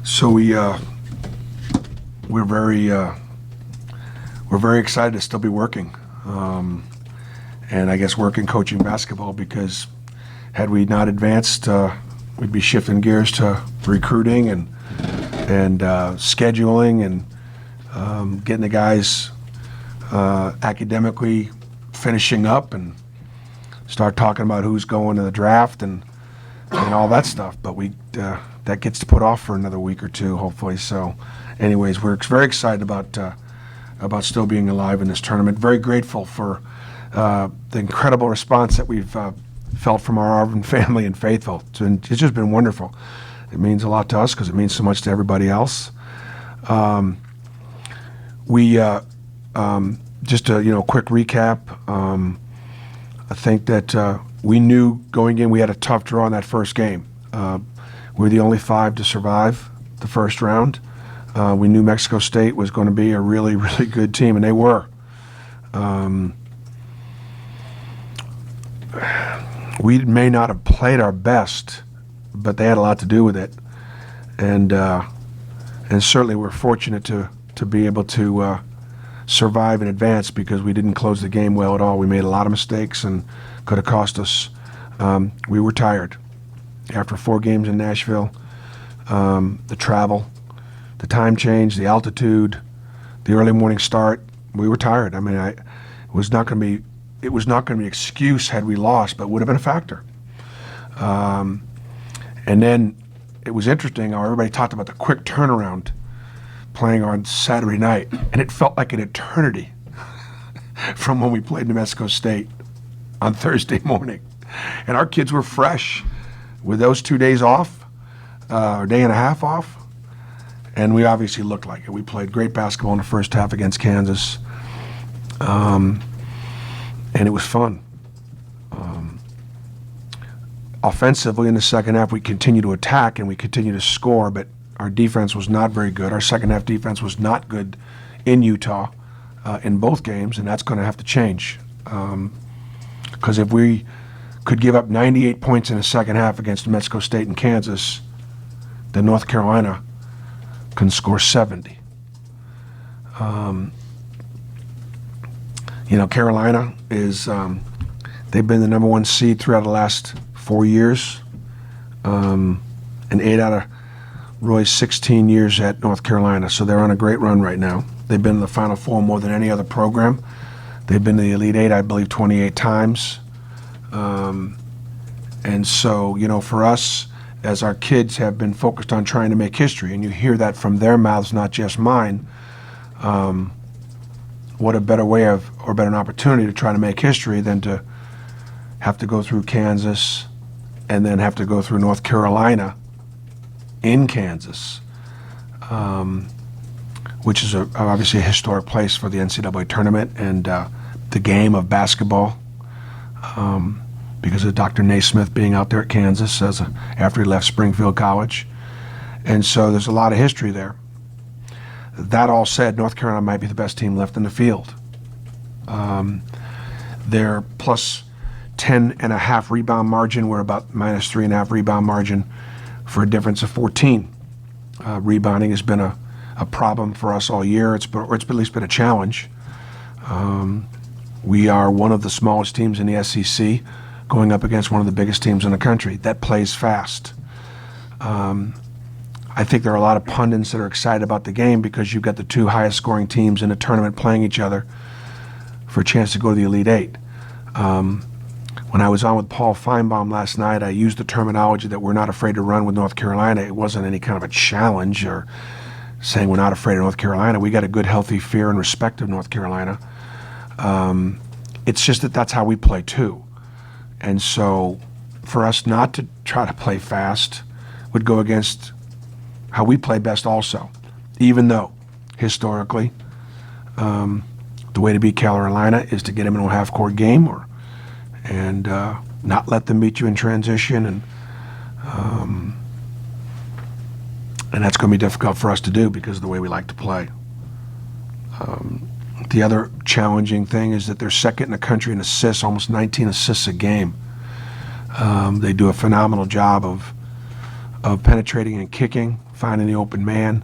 So we're very excited to still be working, and I guess working coaching basketball, because had we not advanced, we'd be shifting gears to recruiting and scheduling and getting the guys academically finishing up and start talking about who's going to the draft and all that stuff. But that gets to put off for another week or two, hopefully. So, anyways, we're very excited about still being alive in this tournament. Very grateful for the incredible response that we've felt from our Auburn family and faithful. It's just been wonderful. It means a lot to us because it means so much to everybody else. Just a quick recap. I think that we knew going in we had a tough draw in that first game. We were the only 5 to survive the first round. We knew Mexico State was going to be a really, really good team, and they were. We may not have played our best, but they had a lot to do with it. And certainly we're fortunate to be able to survive and advance, because we didn't close the game well at all. We made a lot of mistakes and could have cost us. We were tired after 4 games in Nashville. The travel, the time change, the altitude, the early morning start. We were tired. I mean, it was not going to be an excuse had we lost, but would have been a factor. And then it was interesting how everybody talked about the quick turnaround playing on Saturday night, and it felt like an eternity from when we played New Mexico State on Thursday morning. And our kids were fresh with those 2 days off, or day and a half off, and we obviously looked like it. We played great basketball in the first half against Kansas, and it was fun. Offensively, in the second half, we continued to attack and we continued to score, but our defense was not very good. Our second half defense was not good in Utah in both games, and that's going to have to change. Because if we could give up 98 points in the second half against New Mexico State and Kansas, then North Carolina can score 70. Carolina is, they've been the number 1 seed throughout the last 4 years, and 8 out of Roy's 16 years at North Carolina. So they're on a great run right now. They've been in the Final Four more than any other program. They've been to the Elite Eight, I believe, 28 times. And so, for us, as our kids have been focused on trying to make history, and you hear that from their mouths, not just mine, what a better way or better an opportunity to try to make history than to have to go through Kansas and then have to go through North Carolina in Kansas, which is obviously a historic place for the NCAA tournament and the game of basketball, because of Dr. Naismith being out there at Kansas after he left Springfield College. And so there's a lot of history there. That all said, North Carolina might be the best team left in the field. Their plus 10.5 rebound margin, we're about minus 3.5 rebound margin, for a difference of 14. Rebounding has been a problem for us all year. It's at least been a challenge. We are one of the smallest teams in the SEC going up against one of the biggest teams in the country that plays fast. I think there are a lot of pundits that are excited about the game because you've got the 2 highest scoring teams in the tournament playing each other for a chance to go to the Elite Eight. When I was on with Paul Feinbaum last night, I used the terminology that we're not afraid to run with North Carolina. It wasn't any kind of a challenge or saying we're not afraid of North Carolina. We got a good, healthy fear and respect of North Carolina. It's just that that's how we play too. And so for us not to try to play fast would go against how we play best also, even though historically the way to beat Carolina is to get them in a half-court game and not let them beat you in transition, and that's going to be difficult for us to do because of the way we like to play. The other challenging thing is that they're second in the country in assists, almost 19 assists a game. They do a phenomenal job of penetrating and kicking finding the open man.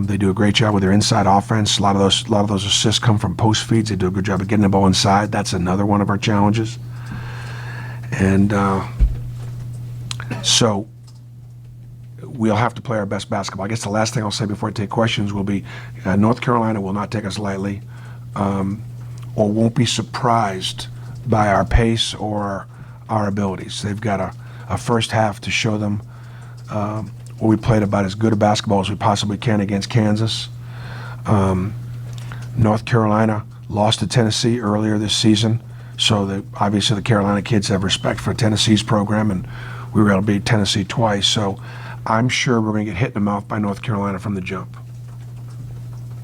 They do a great job with their inside offense. A lot of those assists come from post feeds. They do a good job of getting the ball inside. That's another one of our challenges. And so we'll have to play our best basketball. I guess the last thing I'll say before I take questions will be North Carolina will not take us lightly, or won't be surprised by our pace or our abilities. They've got a first half to show them where we played about as good a basketball as we possibly can against Kansas. North Carolina lost to Tennessee earlier this season, so obviously the Carolina kids have respect for Tennessee's program, and we were able to beat Tennessee twice. So I'm sure we're going to get hit in the mouth by North Carolina from the jump.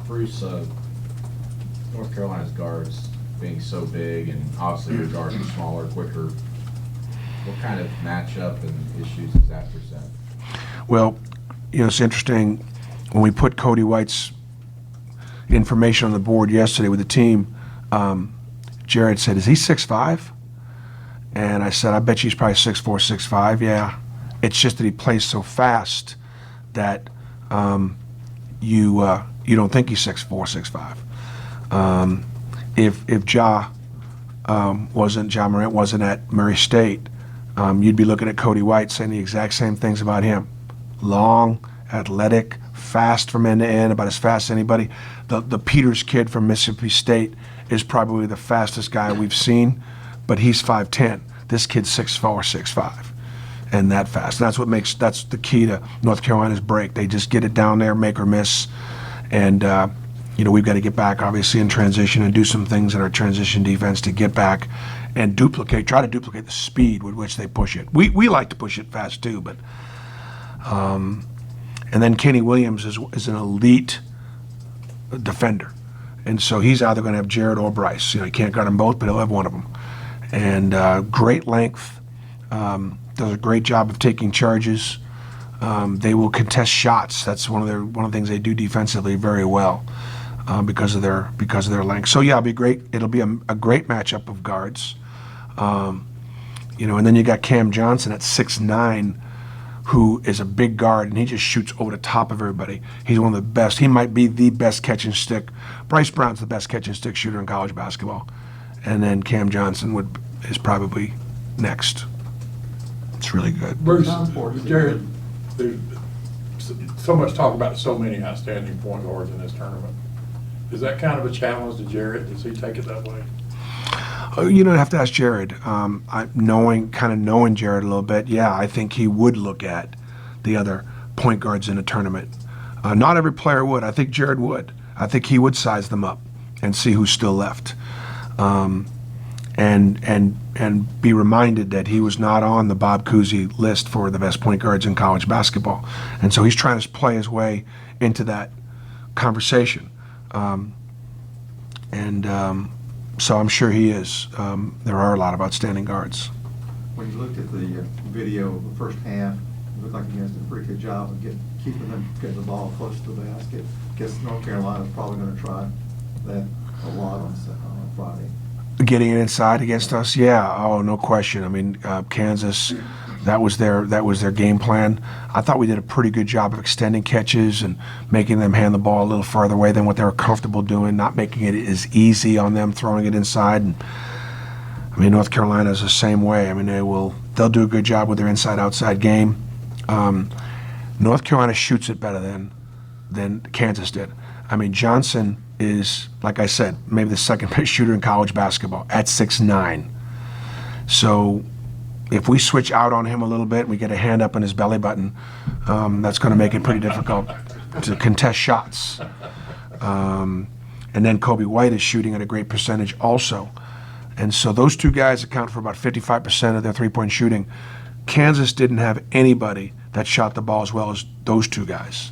Bruce, North Carolina's guards being so big, and obviously your guards are smaller, quicker, what kind of matchup and issues does that present? Well, it's interesting. When we put Cody White's information on the board yesterday with the team, Jared said, "Is he 6'5"? And I said, "I bet you he's probably 6'4", 6'5". Yeah. It's just that he plays so fast that you don't think he's 6'4", 6'5". If Ja Morant wasn't at Murray State, you'd be looking at Cody White saying the exact same things about him. Long, athletic, fast from end to end, about as fast as anybody. The Peters kid from Mississippi State is probably the fastest guy we've seen, but he's 5'10". This kid's 6'4", 6'5", and that fast. And that's the key to North Carolina's break. They just get it down there, make or miss, and we've got to get back, obviously, in transition and do some things in our transition defense to get back and try to duplicate the speed with which they push it. We like to push it fast too, but and then Kenny Williams is an elite defender, and so he's either going to have Jared or Bryce. He can't guard them both, but he'll have one of them. And great length, does a great job of taking charges. They will contest shots. That's one of the things they do defensively very well. Because of their length. So yeah, it'll be great. It'll be a great matchup of guards. And then you got Cam Johnson at 6'9", who is a big guard, and he just shoots over the top of everybody. He's one of the best. He might be the best catch and stick. Bryce Brown's the best catch and stick shooter in college basketball, and then Cam Johnson is probably next. It's really good. Bruce, Jared, there's so much talk about so many outstanding point guards in this tournament. Is that kind of a challenge to Jared? Does he take it that way? You don't have to ask Jared. Knowing Jared a little bit, yeah, I think he would look at the other point guards in a tournament. Not every player would. I think Jared would. I think he would size them up and see who's still left, and be reminded that he was not on the Bob Cousy list for the best point guards in college basketball, and so he's trying to play his way into that conversation. So I'm sure he is. There are a lot of outstanding guards. When you looked at the video of the first half, it looked like you guys did a pretty good job of keeping them getting the ball close to the basket. I guess North Carolina is probably going to try that a lot on Friday. Getting it inside against us, yeah. Oh, no question. I mean, Kansas, that was their game plan. I thought we did a pretty good job of extending catches and making them hand the ball a little farther away than what they were comfortable doing, not making it as easy on them throwing it inside. And I mean, North Carolina is the same way. I mean, they'll do a good job with their inside-outside game. North Carolina shoots it better than Kansas did. I mean, Johnson is, like I said, maybe the second best shooter in college basketball at 6'9". So if we switch out on him a little bit, we get a hand up in his belly button, that's going to make it pretty difficult to contest shots. And then Kobe White is shooting at a great percentage also. And so those two guys account for about 55% of their three-point shooting. Kansas didn't have anybody that shot the ball as well as those two guys.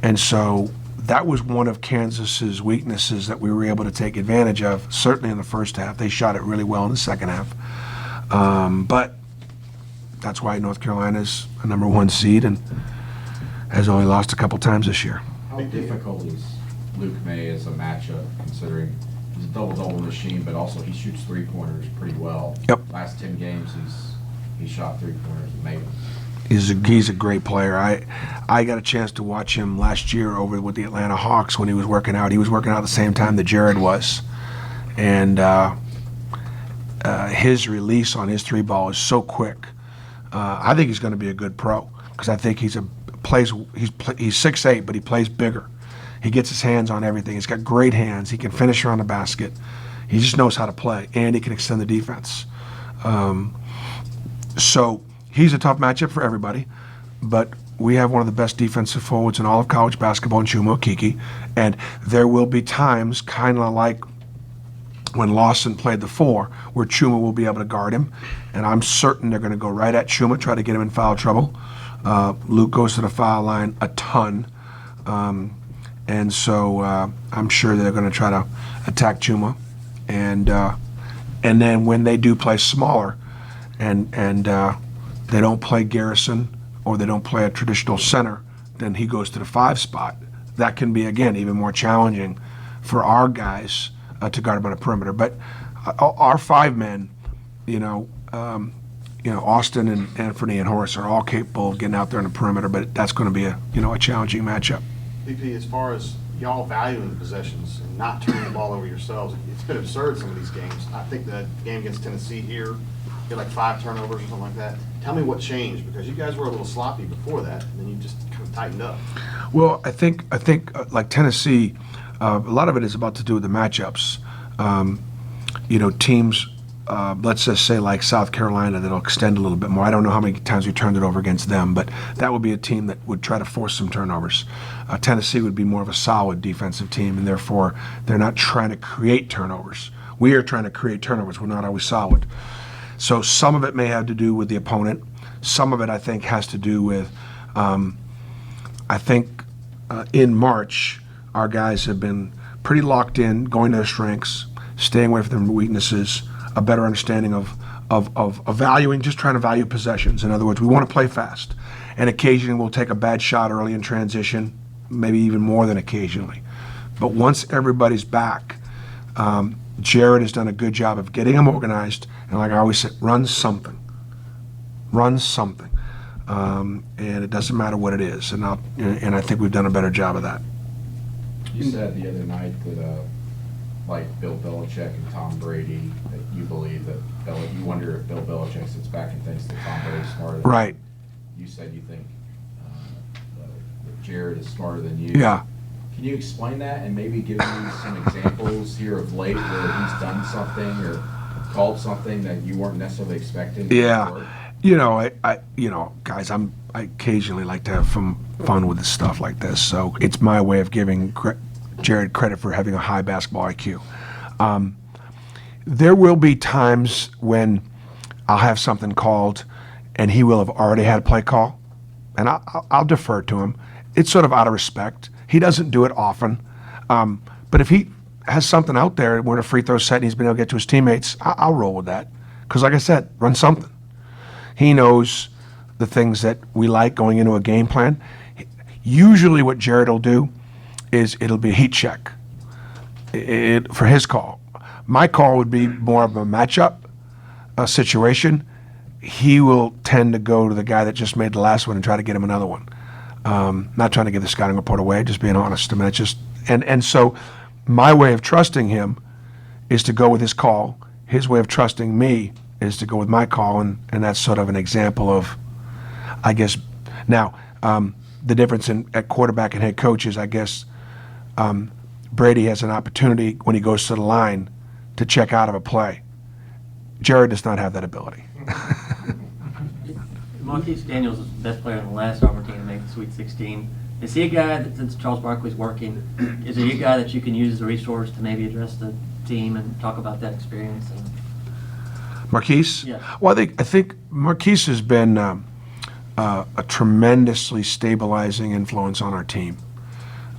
And so that was one of Kansas's weaknesses that we were able to take advantage of, certainly in the first half. They shot it really well in the second half. But that's why North Carolina's a number one seed and has only lost a couple times this year. How difficult is Luke May as a matchup, considering he's a double-double machine, but also he shoots three-pointers pretty well. Yep. Last 10 games, he's shot three-pointers and made them. He's a great player. I got a chance to watch him last year over with the Atlanta Hawks when he was working out. He was working out at the same time that Jared was, and his release on his three ball is so quick. I think he's going to be a good pro because I think he's 6'8", but he plays bigger. He gets his hands on everything. He's got great hands. He can finish around the basket. He just knows how to play, and he can extend the defense. So he's a tough matchup for everybody, but we have one of the best defensive forwards in all of college basketball in Chuma Okeke, and there will be times, kind of like when Lawson played the 4, where Chuma will be able to guard him, and I'm certain they're going to go right at Chuma, try to get him in foul trouble. Luke goes to the foul line a ton, and so I'm sure they're going to try to attack Chuma, and then when they do play smaller, and they don't play Garrison or they don't play a traditional center, then he goes to the 5 spot. That can be, again, even more challenging for our guys to guard him on a perimeter. But our 5 men, Austin and Anthony and Horace are all capable of getting out there on the perimeter, but that's going to be a challenging matchup. VP, as far as y'all valuing the possessions and not turning the ball over yourselves, it's been absurd some of these games. I think the game against Tennessee here, you had like 5 turnovers or something like that. Tell me what changed, because you guys were a little sloppy before that, and then you just kind of tightened up. Well, I think like Tennessee, a lot of it is about to do with the matchups. Teams, let's just say like South Carolina, that'll extend a little bit more. I don't know how many times we turned it over against them, but that would be a team that would try to force some turnovers. Tennessee would be more of a solid defensive team, and therefore they're not trying to create turnovers. We are trying to create turnovers. We're not always solid. So some of it may have to do with the opponent. Some of it, I think, has to do with, in March, our guys have been pretty locked in, going to their strengths, staying away from their weaknesses, a better understanding of valuing, just trying to value possessions. In other words, we want to play fast. And occasionally we'll take a bad shot early in transition, maybe even more than occasionally. But once everybody's back, Jared has done a good job of getting them organized, and like I always say, run something. Run something. And it doesn't matter what it is. And I think we've done a better job of that. You said the other night that, like Bill Belichick and Tom Brady, that you believe that you wonder if Bill Belichick sits back and thinks that Tom Brady's smarter than Right. you said you think that Jared is smarter than you. Yeah. Can you explain that and maybe give me some examples here of late where he's done something or called something that you weren't necessarily expecting? Yeah. Guys, I occasionally like to have some fun with stuff like this. So it's my way of giving Jared credit for having a high basketball IQ. There will be times when I'll have something called and he will have already had a play call, and I'll defer to him. It's sort of out of respect. He doesn't do it often. But if he has something out there, we're in a free throw set and he's been able to get to his teammates, I'll roll with that. Because like I said, run something. He knows the things that we like going into a game plan. Usually what Jared will do is it'll be a heat check for his call. My call would be more of a matchup situation. He will tend to go to the guy that just made the last one and try to get him another one. Not trying to give the scouting report away, just being honest. I mean, it's just, and so my way of trusting him is to go with his call. His way of trusting me is to go with my call, and that's sort of an example of, I guess, now, the difference at quarterback and head coach is, I guess, Brady has an opportunity when he goes to the line to check out of a play. Jared does not have that ability. Marquise Daniels is the best player on the last Auburn team to make the Sweet 16. Is he a guy that, since Charles Barkley's working, is he a guy that you can use as a resource to maybe address the team and talk about that experience? Marquise? Yeah. Well, I think Marquise has been a tremendously stabilizing influence on our team.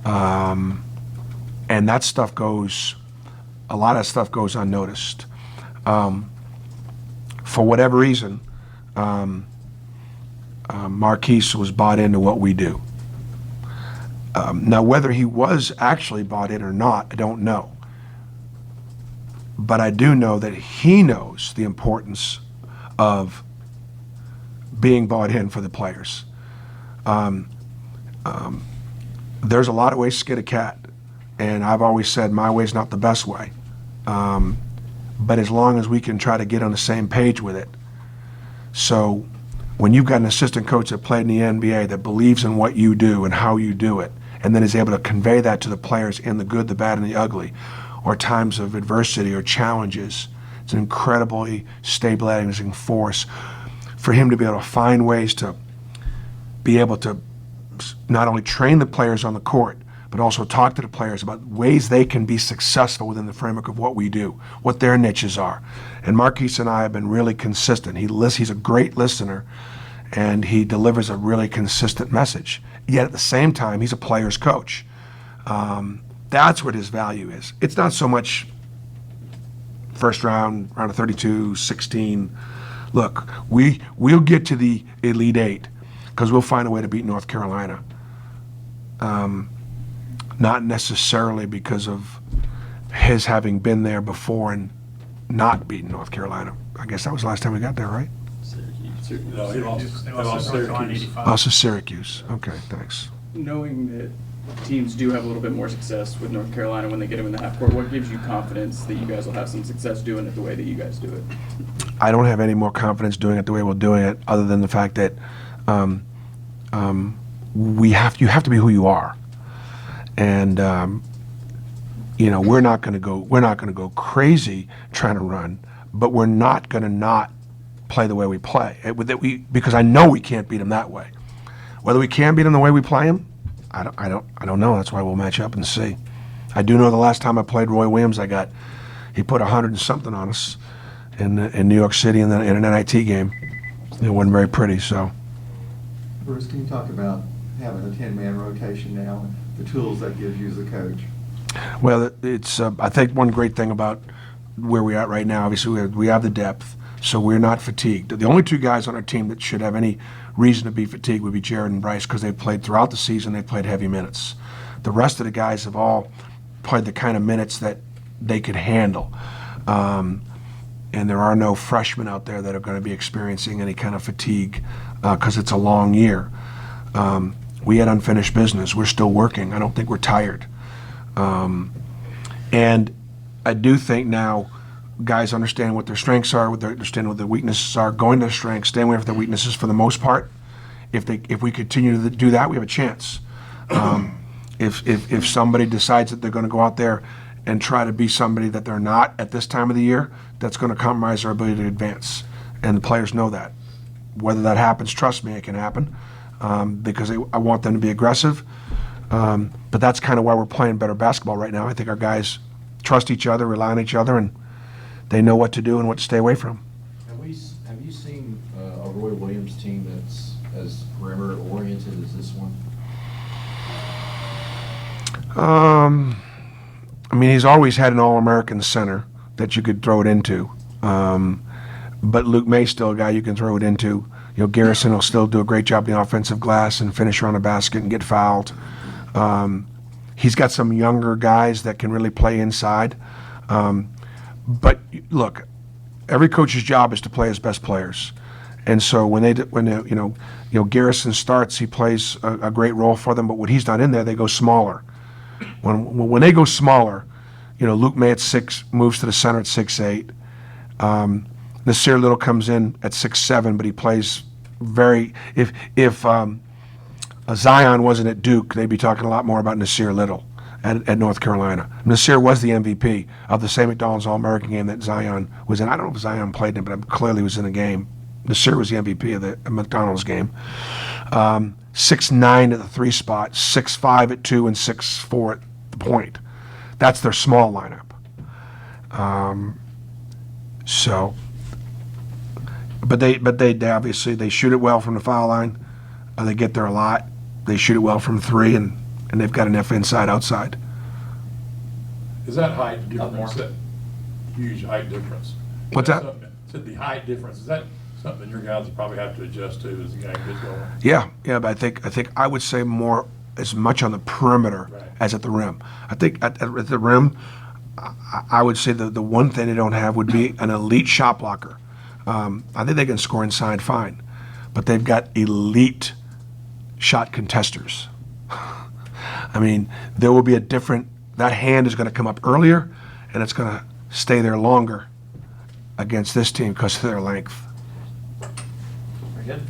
And that stuff a lot of stuff goes unnoticed. For whatever reason, Marquise was bought into what we do. Now, whether he was actually bought in or not, I don't know. But I do know that he knows the importance of being bought in for the players. There's a lot of ways to skin a cat, and I've always said my way's not the best way. But as long as we can try to get on the same page with it. So when you've got an assistant coach that played in the NBA that believes in what you do and how you do it, and then is able to convey that to the players in the good, the bad, and the ugly, or times of adversity or challenges, it's an incredibly stabilizing force for him to be able to find ways to be able to not only train the players on the court, but also talk to the players about ways they can be successful within the framework of what we do, what their niches are. And Marquise and I have been really consistent. He's a great listener, and he delivers a really consistent message. Yet at the same time, he's a player's coach. That's what his value is. It's not so much first round of 32, 16. Look, we'll get to the Elite Eight because we'll find a way to beat North Carolina. Not necessarily because of his having been there before and not beaten North Carolina. I guess that was the last time we got there, right? No, he lost Syracuse. Also Syracuse. Okay, thanks. Knowing that teams do have a little bit more success with North Carolina when they get them in the half court, what gives you confidence that you guys will have some success doing it the way that you guys do it? I don't have any more confidence doing it the way we're doing it, other than the fact that you have to be who you are. And we're not going to go crazy trying to run, but we're not going to not play the way we play. Because I know we can't beat them that way. Whether we can beat them the way we play them, I don't know. That's why we'll match up and see. I do know the last time I played Roy Williams, he put 100 and something on us in New York City in an NIT game. It wasn't very pretty. So, Bruce, can you talk about having a 10-man rotation now and the tools that gives you as a coach? Well, it's I think one great thing about where we're at right now, obviously we have the depth, so we're not fatigued. The only two guys on our team that should have any reason to be fatigued would be Jared and Bryce, because they've played throughout the season. They played heavy minutes. The rest of the guys have all played the kind of minutes that they could handle. And there are no freshmen out there that are going to be experiencing any kind of fatigue because it's a long year. We had unfinished business. We're still working. I don't think we're tired. And I do think now guys understand what their strengths are, understand what their weaknesses are, going to their strengths, staying away from their weaknesses for the most part. If we continue to do that, we have a chance. If somebody decides that they're going to go out there and try to be somebody that they're not at this time of the year, that's going to compromise our ability to advance. And the players know that. Whether that happens, trust me, it can happen, because I want them to be aggressive. But that's kind of why we're playing better basketball right now. I think our guys trust each other, rely on each other, and they know what to do and what to stay away from. Have you seen a Roy Williams team that's as perimeter oriented as this one? I mean, he's always had an All-American center that you could throw it into. But Luke May's still a guy you can throw it into. Garrison will still do a great job in the offensive glass and finish around the basket and get fouled. He's got some younger guys that can really play inside. But look, every coach's job is to play his best players. And so when Garrison starts, he plays a great role for them. But when he's not in there, they go smaller. When they go smaller, Luke May at 6 moves to the center at 6'8". Nasir Little comes in at 6'7", but he plays very. If Zion wasn't at Duke, they'd be talking a lot more about Nasir Little at North Carolina. Nasir was the MVP of the St. McDonald's All-American game that Zion was in. I don't know if Zion played in it, but clearly was in the game. Nasir was the MVP of the McDonald's game. 6'9" at the 3 spot, 6'5" at 2, and 6'4" at the point. That's their small lineup. But they obviously they shoot it well from the foul line. They get there a lot. They shoot it well from 3, and they've got enough inside outside. Is that height difference, that huge height difference? What's that? The height difference, is that something your guys will probably have to adjust to as the game gets going? Yeah, but I think I would say more as much on the perimeter as at the rim. I think at the rim, I would say the one thing they don't have would be an elite shot blocker. I think they can score inside fine, but they've got elite shot contesters. I mean, there will be a different, that hand is going to come up earlier, and it's going to stay there longer against this team because of their length. Very good.